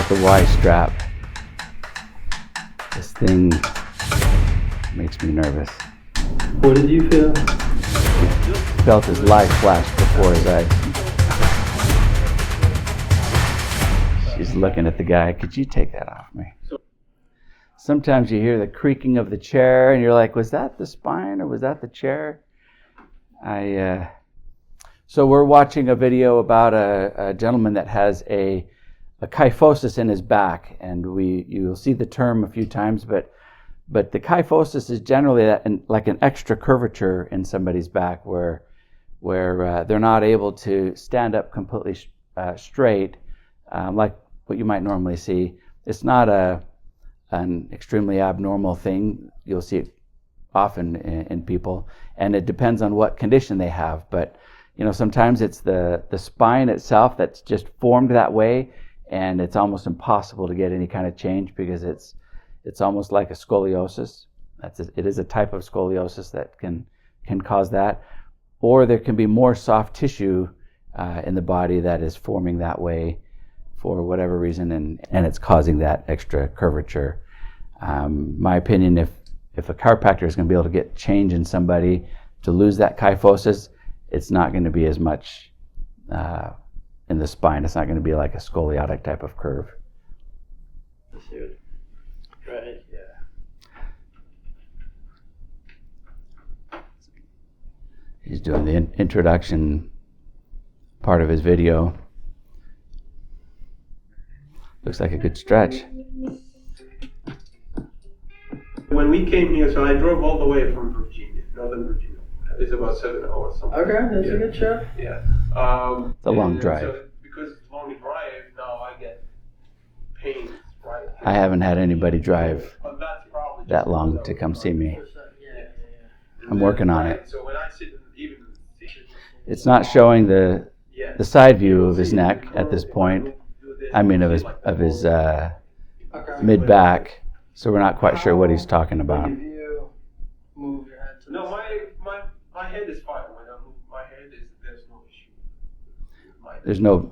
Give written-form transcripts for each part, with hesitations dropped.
the Y strap. This thing makes me nervous. What did you feel? He felt his life flash before his eyes. She's looking at the guy. Could you take that off me? Sometimes you hear the creaking of the chair and you're like, was that the spine or was that the chair? So we're watching a video about a gentleman that has a kyphosis in his back, and you'll see the term a few times, but the kyphosis is generally like an extra curvature in somebody's back where they're not able to stand up completely straight, like what you might normally see. It's not an extremely abnormal thing. You'll see it often in people, and it depends on what condition they have. But sometimes it's the spine itself that's just formed that way, and it's almost impossible to get any kind of change because it's almost like a scoliosis. It is a type of scoliosis that can cause that, or there can be more soft tissue in the body that is forming that way for whatever reason, and it's causing that extra curvature. My opinion, if a chiropractor is going to be able to get change in somebody to lose that kyphosis, it's not going to be as much in the spine. It's not going to be like a scoliotic type of curve. Right, yeah. He's doing the introduction part of his video. Looks like a good stretch. When we came here, so I drove all the way from Virginia, Northern Virginia. It's about 7 hours. Something. Okay, that's a good trip. Yeah. It's a long drive. So because it's a long drive, now I get pain, right? I haven't had anybody drive But that's probably that long to come see me. Yeah. I'm working on it. So when I sit even It's not showing the side view of his neck at this point. I mean of his mid back. So we're not quite sure what he's talking about. If you move your head to No, my head is fine. When I move my head, there's no issue.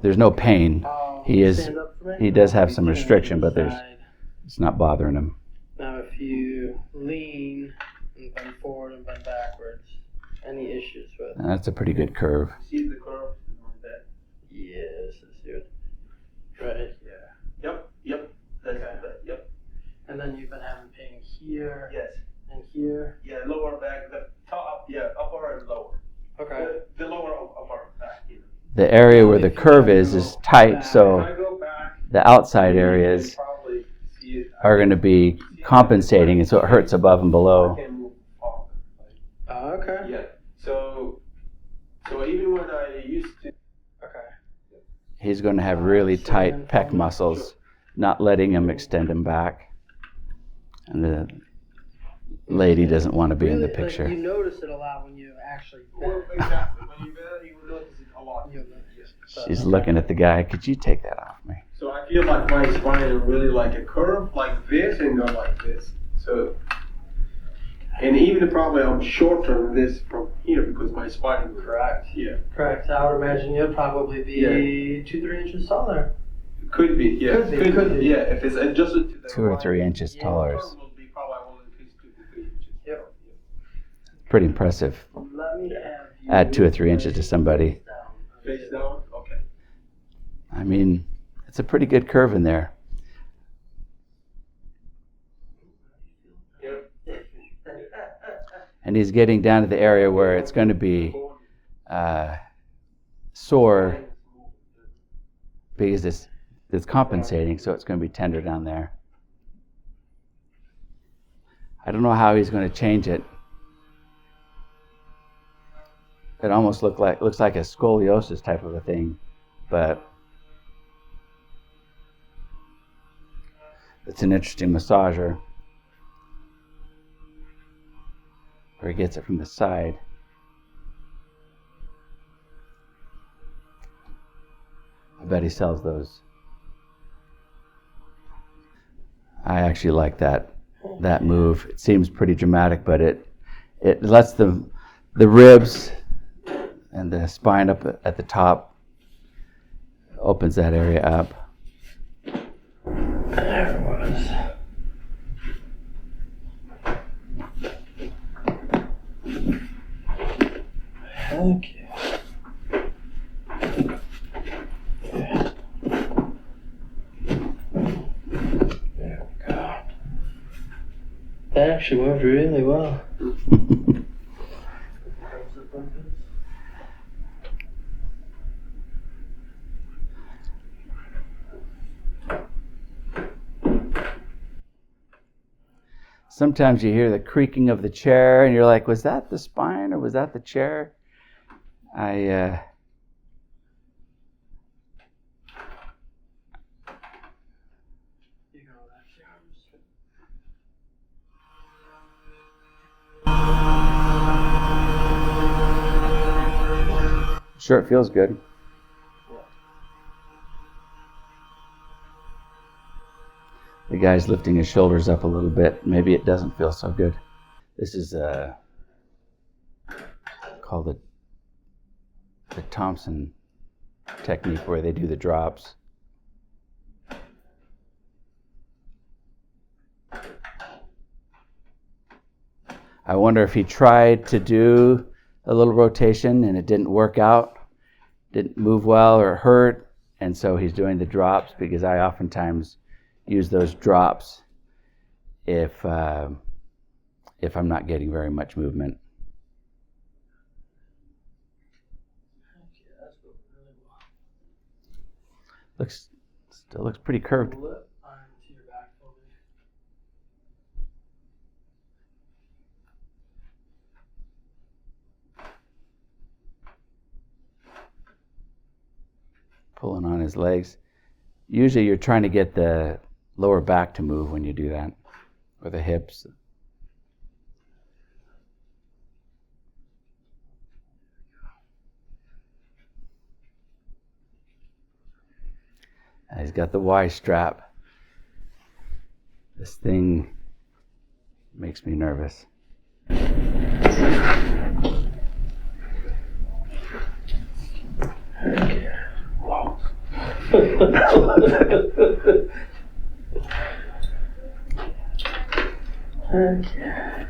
There's no pain. He stand up for me? He does have some restriction, but Side. it's not bothering him. Now if you lean and bend forward and bend backwards, any issues with? And that's a pretty good curve. See the curve in my back? Yes, that's good. Right. Yeah. Yep. That's that. Yep. And then you've been having pain here Yes. and here. Yeah, lower back, the top, upper and lower. Okay. The lower upper back. The area where the curve is tight, so When I go back, the outside areas you can probably see it. are going to be compensating, and so it hurts above and I below. can move off. Okay. Yeah. So even when I used to. Okay. He's going to have really tight pec muscles, not letting him extend him back. And the lady doesn't want to be in the Really, picture. Like, you notice it a lot when you actually Well, exactly. When you bend, you will notice it a lot. She's looking at the guy. Could you take that off me? So I feel like my spine is really like a curve, like this, and not like this. So, and even probably I'm shorter than this from here because my spine is correct. Yeah. Correct. I would imagine you'd probably be 2-3 inches taller. Could be. Yeah. Could be. Yeah. If it's adjusted to the 2 or 3 inches taller. Will be probably only at least 2 to 3 inches. Yep. Pretty impressive. Let me have you Add 2 or 3 inches to somebody. Face down. Okay. I mean, it's a pretty good curve in there. Yep. And he's getting down to the area where it's going to be sore because it's compensating, so it's going to be tender down there. I don't know how he's going to change it. It almost looks like a scoliosis type of a thing, but it's an interesting massager where he gets it from the side. I bet he sells those. I actually like that move. It seems pretty dramatic, but it lets the ribs and the spine up at the top, opens that area up. nervous. Okay. Yeah. There we go. That actually worked really well. Sometimes you hear the creaking of the chair and you're like, was that the spine or was that the chair? Sure, it feels good. The guy's lifting his shoulders up a little bit. Maybe it doesn't feel so good. This is called the Thompson technique, where they do the drops. I wonder if he tried to do a little rotation and it didn't work out, didn't move well or hurt, and so he's doing the drops, because I oftentimes use those drops if I'm not getting very much movement. Still looks pretty curved. Pulling on his legs. Usually you're trying to get the lower back to move when you do that, or the hips. And he's got the Y strap. This thing makes me nervous. Okay. Wow. Okay.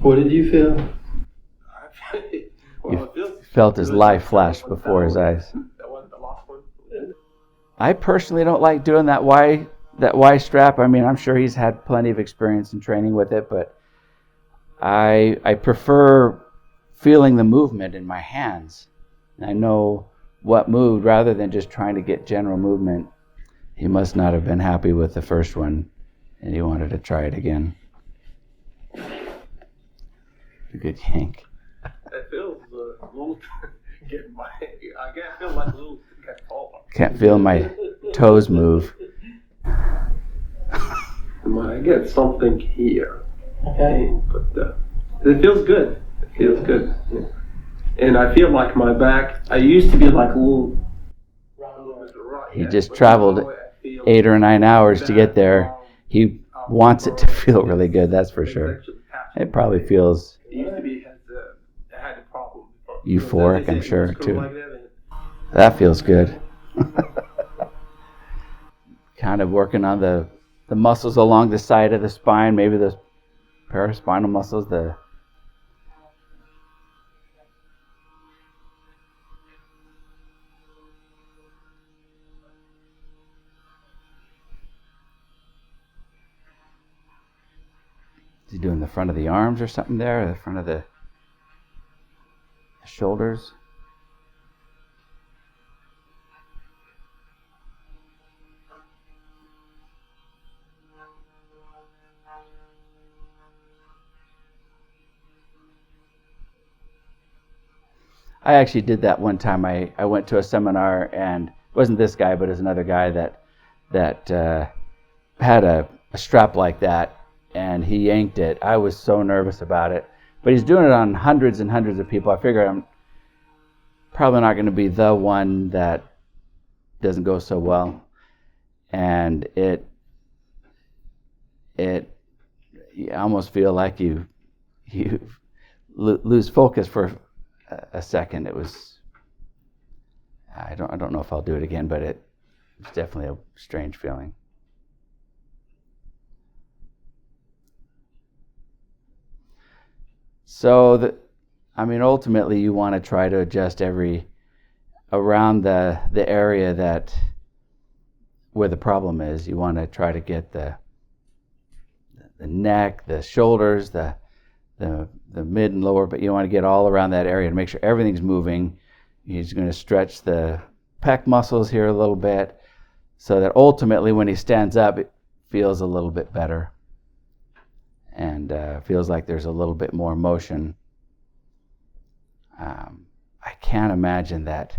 What did you feel? You felt his life flash before his eyes. That was the last one. I personally don't like doing that Y strap. I mean, I'm sure he's had plenty of experience and training with it, but I prefer feeling the movement in my hands. I know what moved rather than just trying to get general movement. He must not have been happy with the first one, and he wanted to try it again. A good yank. It feels a little. I feel like a little get taller. Can't feel my toes move. I get something here. Okay. But it feels good. It feels good. Yeah. And I feel like my back, I used to be like a little. He just traveled 8 or 9 hours to get there. He wants it to feel really good, that's for sure. It probably feels It used to be had a problem. euphoric, I'm sure, too. That feels good. Kind of working on the muscles along the side of the spine, maybe the paraspinal muscles, Is he doing the front of the arms or something there? Or the front of the shoulders? I actually did that one time. I went to a seminar, and it wasn't this guy, but it was another guy that had a strap like that, and he yanked it. I was so nervous about it. But he's doing it on hundreds and hundreds of people. I figured I'm probably not going to be the one that doesn't go so well. And you almost feel like you lose focus for a second. It was I don't know if I'll do it again, but it's definitely a strange feeling. So ultimately you want to try to adjust around the area where the problem is. You want to try to get the neck, the shoulders, the mid and lower, but you want to get all around that area to make sure everything's moving. He's going to stretch the pec muscles here a little bit so that ultimately when he stands up, it feels a little bit better and feels like there's a little bit more motion. I can't imagine that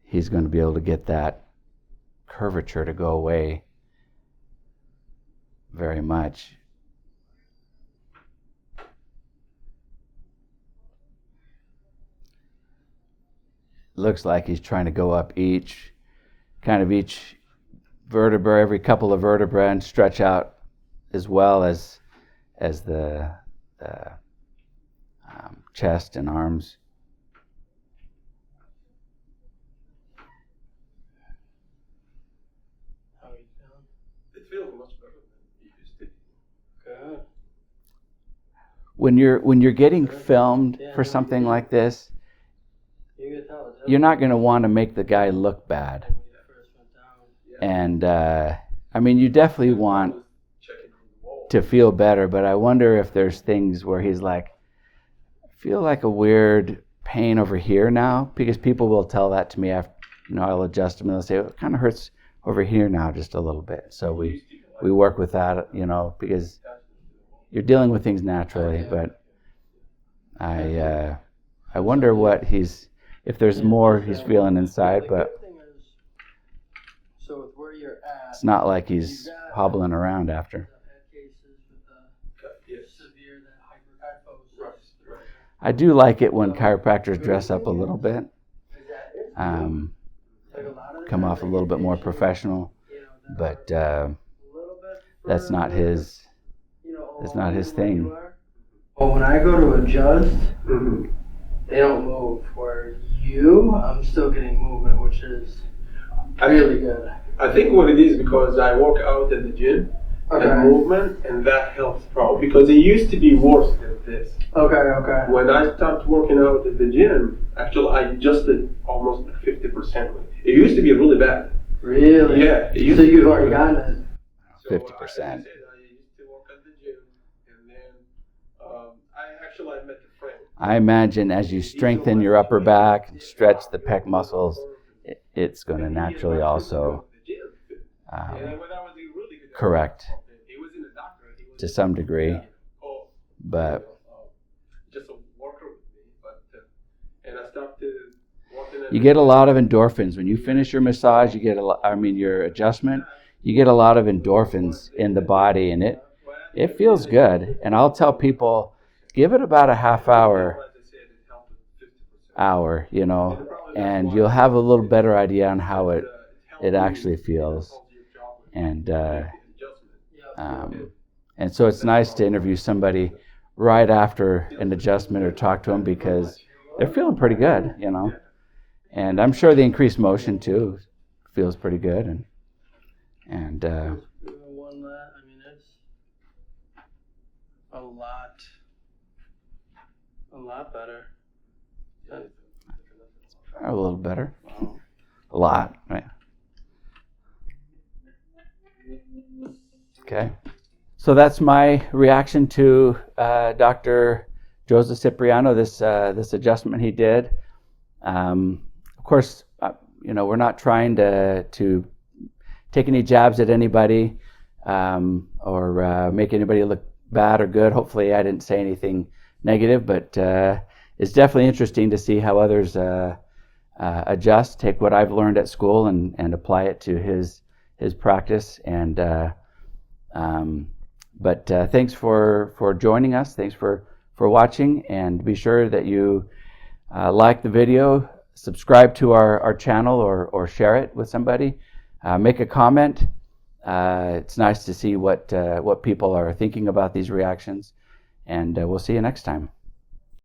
he's going to be able to get that curvature to go away very much. Looks like he's trying to go up each vertebra, every couple of vertebrae, and stretch out as well as the chest and arms. How are you feeling? It feels much better than it used to. Good. When you're getting filmed for something like this, you're not going to want to make the guy look bad. And you definitely want to feel better, but I wonder if there's things where he's like, I feel like a weird pain over here now, because people will tell that to me after, I'll adjust them and they'll say, it kind of hurts over here now just a little bit. So we work with that, because you're dealing with things naturally, but I wonder if there's more he's feeling inside, but so with where you're at, it's not like he's hobbling around after. I do like it when chiropractors dress up a little bit, come off a little bit more professional, but that's not his thing. Well, when I go to adjust, they don't move. Where I'm still getting movement, which is really good. I think what it is because I work out at the gym and movement, and that helps probably because it used to be worse than this. Okay. When I started working out at the gym, actually I adjusted almost 50%. It used to be really bad. Really? Yeah. So you've already gotten it. 50%. I used to work at the gym, and then I met a friend. I imagine as you strengthen your upper back and stretch the pec muscles, it's going to naturally also correct to some degree. But you get a lot of endorphins when you finish your massage. You get your adjustment. You get a lot of endorphins in the body, and it feels good. And I'll tell people, give it about a half hour, and you'll have a little better idea on how it actually feels. And so it's nice to interview somebody right after an adjustment or talk to them because they're feeling pretty good, And I'm sure the increased motion too feels pretty good, and one lat. It's a lot better. A little better. A lot, right? Okay. So that's my reaction to Dr. Joseph Cipriano, this adjustment he did. Of course, we're not trying to take any jabs at anybody or make anybody look bad or good. Hopefully I didn't say anything negative, but it's definitely interesting to see how others adjust, take what I've learned at school and apply it to his practice. But thanks for joining us. Thanks for watching, and be sure that you like the video, subscribe to our channel, or share it with somebody. Make a comment. It's nice to see what people are thinking about these reactions, and we'll see you next time.